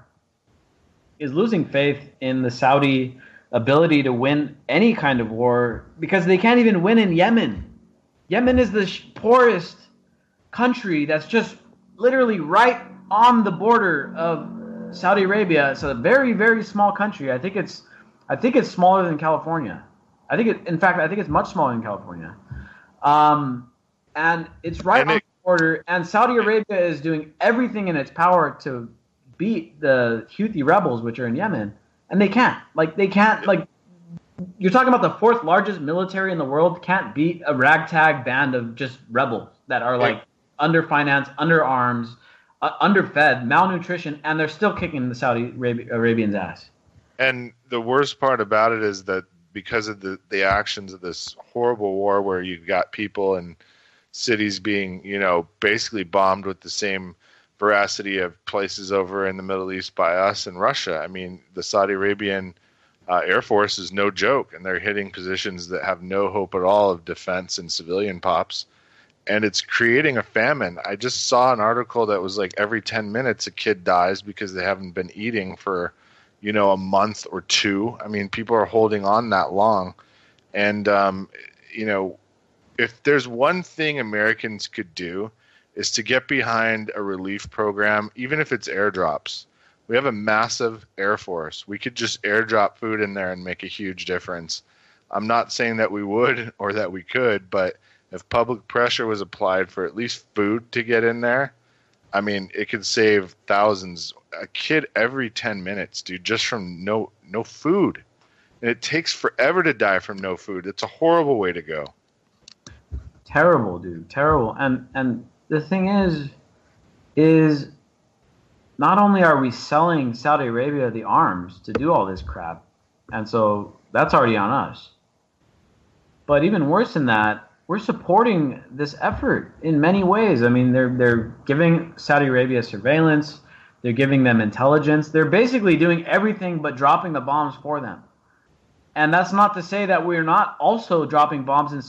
is losing faith in the Saudi ability to win any kind of war, because they can't even win in Yemen. Yemen is the poorest country that's just literally right on the border of Saudi Arabia. It's a very, very small country. I think it's smaller than California. In fact, I think it's much smaller than California. And it's right on the border. And Saudi Arabia is doing everything in its power to beat the Houthi rebels, which are in Yemen. And they can't. You're talking about the fourth largest military in the world can't beat a ragtag band of just rebels that are underfinanced, underarms, underfed, malnutrition, and they're still kicking the Saudi Arabians' ass. And the worst part about it is that because of the actions of this horrible war, where you've got people and cities being, basically bombed with the same veracity of places over in the Middle East by us and Russia. I mean, the Saudi Arabian Air Force is no joke, and they're hitting positions that have no hope at all of defense and civilian pops. And it's creating a famine. I just saw an article that was like every 10 minutes a kid dies because they haven't been eating for a month or two. I mean, people are holding on that long. And, if there's one thing Americans could do is to get behind a relief program, even if it's airdrops. We have a massive Air Force. We could just airdrop food in there and make a huge difference. I'm not saying that we would or that we could, but if public pressure was applied for at least food to get in there, I mean, it could save thousands. A kid every 10 minutes, dude, just from no food. And it takes forever to die from no food. It's a horrible way to go. Terrible, dude. Terrible. And the thing is not only are we selling Saudi Arabia the arms to do all this crap, and so that's already on us. But even worse than that, we're supporting this effort in many ways. I mean, they're giving Saudi Arabia surveillance. They're giving them intelligence. They're basically doing everything but dropping the bombs for them. And that's not to say that we're not also dropping bombs in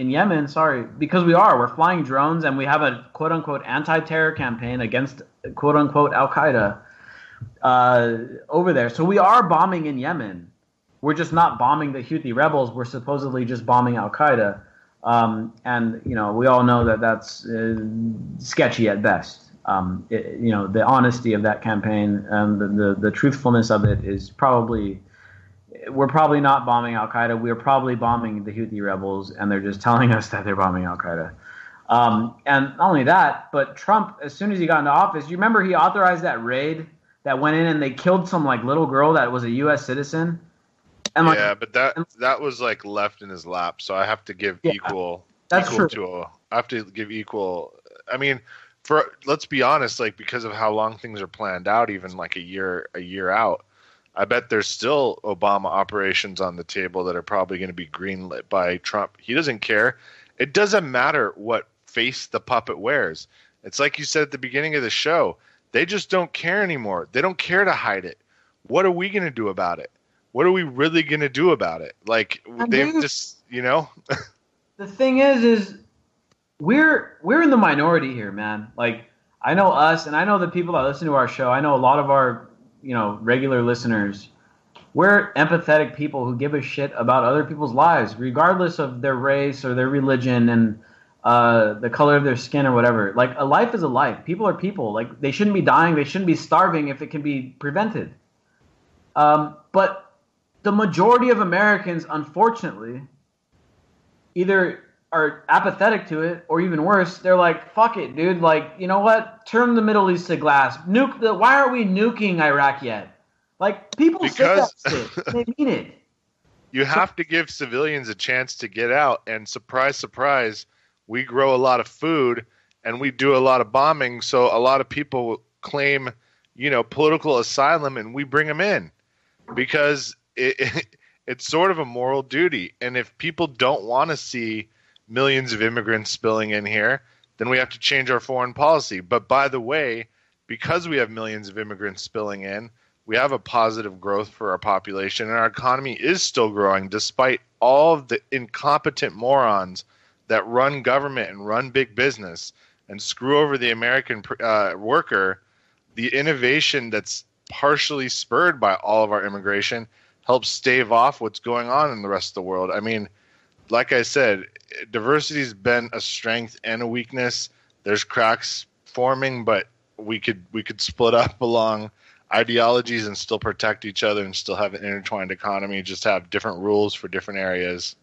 Yemen. Sorry, because we are. We're flying drones, and we have a quote unquote anti-terror campaign against quote unquote Al Qaeda over there. So we are bombing in Yemen. We're just not bombing the Houthi rebels. We're supposedly just bombing Al Qaeda. And we all know that that's sketchy at best. The honesty of that campaign and the truthfulness of it is probably. We're probably not bombing Al Qaeda. We're probably bombing the Houthi rebels, and they're just telling us that they're bombing Al Qaeda. And not only that, but Trump, as soon as he got into office, you remember he authorized that raid that went in and they killed some little girl that was a U.S. citizen. And but that was left in his lap. So I have to give equal. That's equal true. I have to give equal. I mean, let's be honest, because of how long things are planned out, even a year out. I bet there's still Obama operations on the table that are probably going to be greenlit by Trump. He doesn't care. It doesn't matter what face the puppet wears. It's like you said at the beginning of the show. They just don't care anymore. They don't care to hide it. What are we going to do about it? What are we really going to do about it? They've just, The thing is we're in the minority here, man. I know us, and I know the people that listen to our show. I know a lot of our regular listeners. We're empathetic people who give a shit about other people's lives, regardless of their race or their religion and the color of their skin or whatever. A life is a life. People are people. They shouldn't be dying. They shouldn't be starving if it can be prevented. But the majority of Americans, unfortunately, either are apathetic to it, or even worse, they're like, fuck it, dude. You know what? Turn the Middle East to glass. Why aren't we nuking Iraq yet? Like, people say that Because- shit. They mean it. You have to give civilians a chance to get out, and surprise, surprise, we grow a lot of food and we do a lot of bombing, so a lot of people claim, political asylum, and we bring them in because it's sort of a moral duty. And if people don't want to see millions of immigrants spilling in here, then we have to change our foreign policy. But by the way, because we have millions of immigrants spilling in, we have a positive growth for our population, and our economy is still growing despite all of the incompetent morons that run government and run big business and screw over the American worker. The innovation that's partially spurred by all of our immigration helps stave off what's going on in the rest of the world. I mean, like I said, diversity has been a strength and a weakness. There's cracks forming, but we could split up along ideologies and still protect each other and still have an intertwined economy, just have different rules for different areas.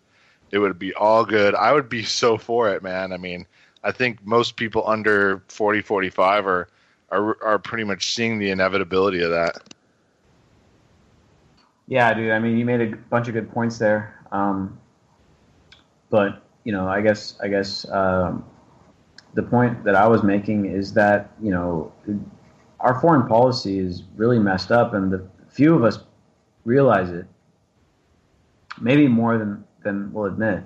It would be all good. I would be so for it, man. I mean, I think most people under 40, 45 are pretty much seeing the inevitability of that. Yeah, dude. I mean, you made a bunch of good points there. But, I guess the point that I was making is that, our foreign policy is really messed up, and the few of us realize it, maybe more than we'll admit.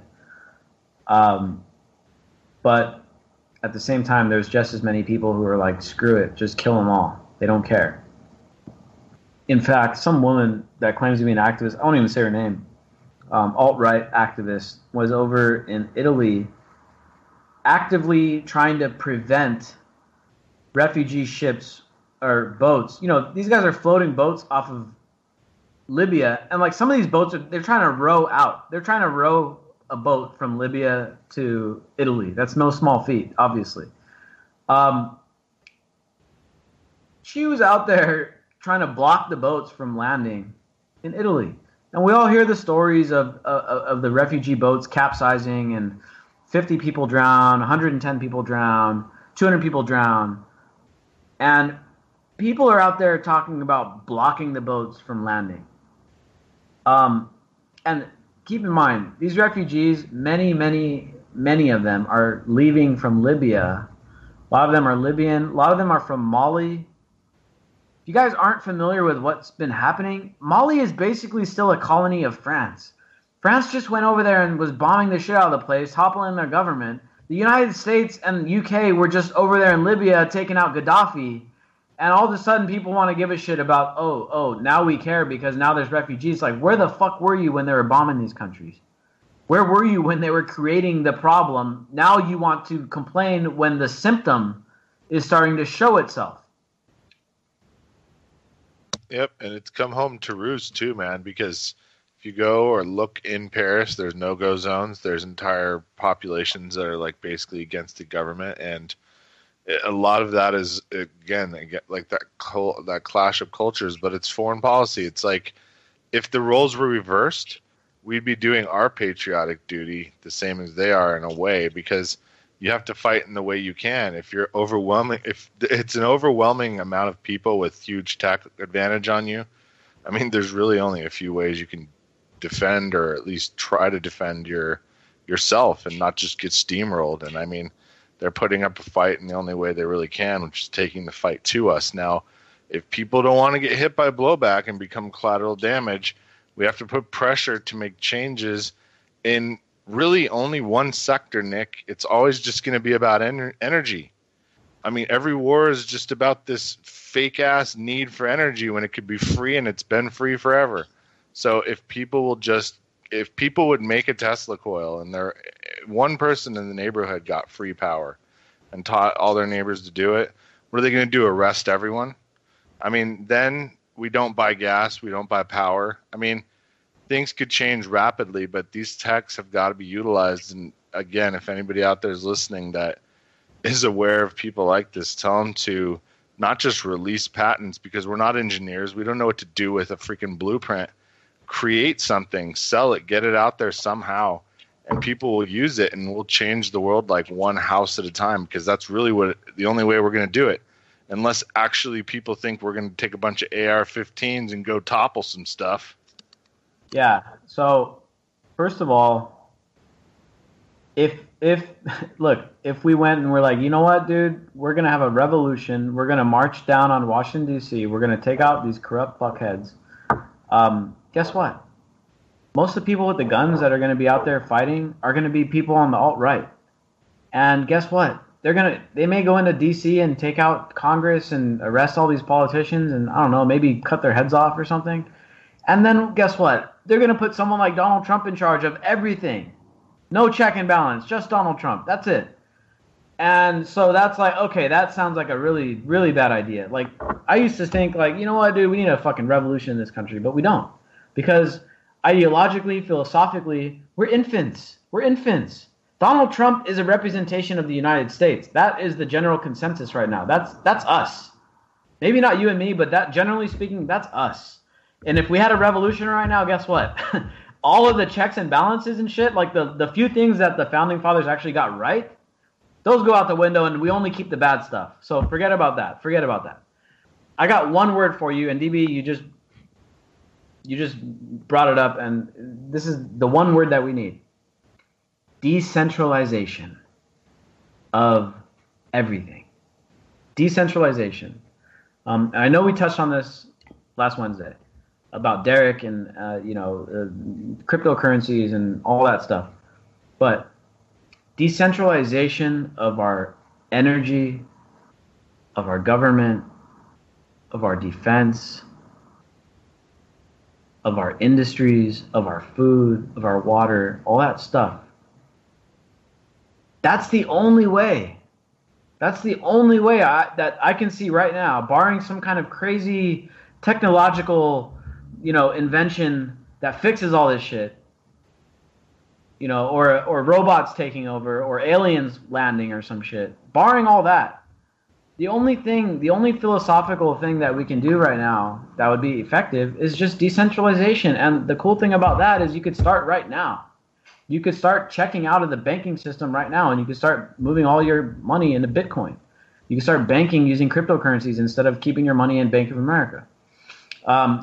But at the same time, there's just as many people who are like, screw it, just kill them all. They don't care. In fact, some woman that claims to be an activist, I won't even say her name, alt-right activist, was over in Italy actively trying to prevent refugee ships or boats. These guys are floating boats off of Libya, and like some of these boats they're trying to row out. They're trying to row a boat from Libya to Italy. That's no small feat, obviously. She was out there trying to block the boats from landing in Italy. And we all hear the stories of the refugee boats capsizing and 50 people drown, 110 people drown, 200 people drown. And people are out there talking about blocking the boats from landing. And keep in mind, these refugees, many of them are leaving from Libya. A lot of them are Libyan. A lot of them are from Mali. If you guys aren't familiar with what's been happening, Mali is basically still a colony of France. France just went over there and was bombing the shit out of the place, toppling their government. The United States and the UK were just over there in Libya taking out Gaddafi. And all of a sudden people want to give a shit about, oh, now we care because now there's refugees. Like, where the fuck were you when they were bombing these countries? Where were you when they were creating the problem? Now you want to complain when the symptom is starting to show itself. Yep, and it's come home to roost too, man, because if you go or look in Paris, there's no-go zones. There's entire populations that are like basically against the government, and a lot of that is, again like that clash of cultures, but it's foreign policy. It's like if the roles were reversed, we'd be doing our patriotic duty the same as they are in a way, because you have to fight in the way you can. If it's an overwhelming amount of people with huge tech advantage on you, I mean, there's really only a few ways you can defend, or at least try to defend yourself and not just get steamrolled. And I mean, they're putting up a fight in the only way they really can, which is taking the fight to us. Now, if people don't want to get hit by blowback and become collateral damage, we have to put pressure to make changes in really only one sector, Nick. It's always just going to be about energy. I mean, every war is just about this fake-ass need for energy when it could be free, and it's been free forever. So if people would make a Tesla coil, and one person in the neighborhood got free power and taught all their neighbors to do it, what are they going to do, arrest everyone? I mean, then we don't buy gas, we don't buy power. I mean, things could change rapidly, but these techs have got to be utilized. And again, if anybody out there is listening that is aware of people like this, tell them to not just release patents, because we're not engineers. We don't know what to do with a freaking blueprint. Create something, sell it, get it out there somehow, and people will use it, and we'll change the world like one house at a time, because that's really the only way we're going to do it. unless actually people think we're going to take a bunch of AR-15s and go topple some stuff. Yeah. So, first of all, if we went and we're like, you know what, dude, we're going to have a revolution. We're going to march down on Washington, D.C. We're going to take out these corrupt fuckheads. Guess what? Most of the people with the guns that are going to be out there fighting are going to be people on the alt-right. And guess what? They may go into D.C. and take out Congress and arrest all these politicians and, I don't know, maybe cut their heads off or something. And then guess what? They're going to put someone like Donald Trump in charge of everything. No check and balance, just Donald Trump. That's it. And so that's like, okay, that sounds like a really, really bad idea. Like, I used to think, like, you know what, dude, we need a fucking revolution in this country, but we don't. Because ideologically, philosophically, we're infants. We're infants. Donald Trump is a representation of the United States. That is the general consensus right now. That's us. Maybe not you and me, but that, generally speaking, that's us. And if we had a revolution right now, guess what? All of the checks and balances and shit, like the few things that the founding fathers actually got right, those go out the window, and we only keep the bad stuff. So forget about that. Forget about that. I got one word for you, and DB, you just brought it up, and this is the one word that we need. Decentralization of everything. Decentralization. I know we touched on this last Wednesday about Derek and cryptocurrencies and all that stuff, but decentralization of our energy, of our government, of our defense, of our industries, of our food, of our water, all that stuff. That's the only way. That's the only way that I can see right now, barring some kind of crazy technological, invention that fixes all this shit, or robots taking over, or aliens landing or some shit. Barring all that, the only philosophical thing that we can do right now that would be effective is just decentralization. And the cool thing about that is you could start right now. You could start checking out of the banking system right now, and you could start moving all your money into Bitcoin. You can start banking using cryptocurrencies instead of keeping your money in Bank of America.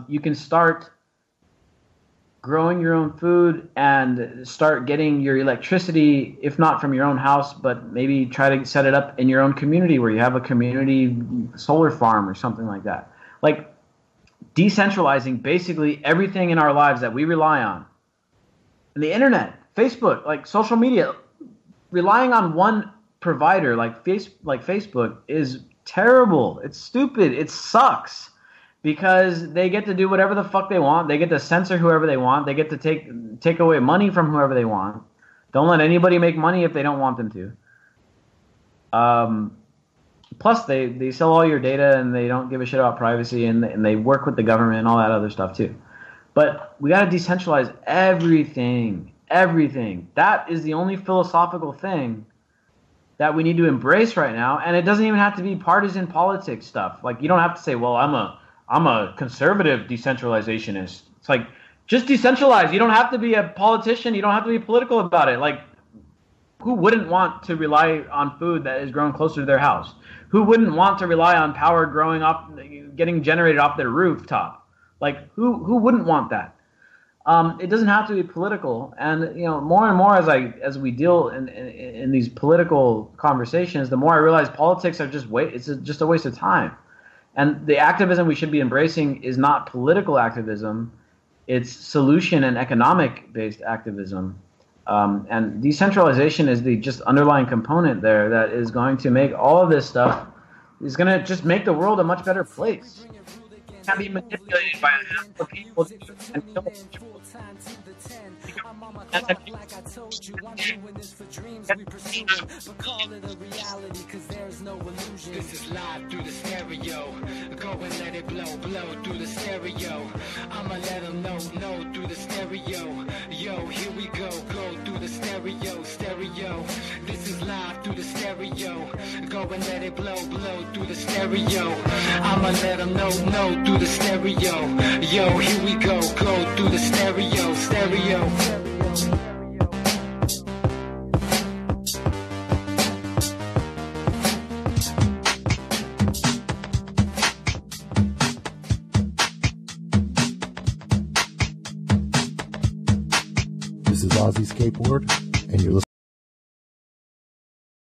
You can start growing your own food and start getting your electricity, if not from your own house, but maybe try to set it up in your own community where you have a community solar farm or something like that. Like decentralizing basically everything in our lives that we rely on. And the internet, Facebook, like social media, relying on one provider like Facebook is terrible. It's stupid. It sucks. Because they get to do whatever the fuck they want. They get to censor whoever they want. They get to take away money from whoever they want. Don't let anybody make money if they don't want them to. Plus, they sell all your data, and they don't give a shit about privacy, and they work with the government and all that other stuff too. But we got to decentralize everything. Everything. That is the only philosophical thing that we need to embrace right now. And it doesn't even have to be partisan politics stuff. Like, you don't have to say, well, I'm a conservative decentralizationist. It's like, just decentralize. You don't have to be a politician. You don't have to be political about it. Like, who wouldn't want to rely on food that is grown closer to their house? Who wouldn't want to rely on power getting generated off their rooftop? Like, who wouldn't want that? It doesn't have to be political. And, more and more as we deal in these political conversations, the more I realize politics are it's just a waste of time. And the activism we should be embracing is not political activism. It's solution and economic-based activism. And decentralization is the just underlying component there that is going to make all of this stuff, is going to just make the world a much better place. It can be manipulated by a handful of people and kill people. Like I told you, I'm doing this for dreams we pursue it, but call it a reality, cause there's no illusion. This is live through the stereo. Go and let it blow through the stereo. I'ma let them know through the stereo. Yo, here we go through the stereo. This is live through the stereo. Go and let it blow through the stereo. I'ma let them know through the stereo. Yo, here we go through the stereo. Aussie Skateboard, and you're listening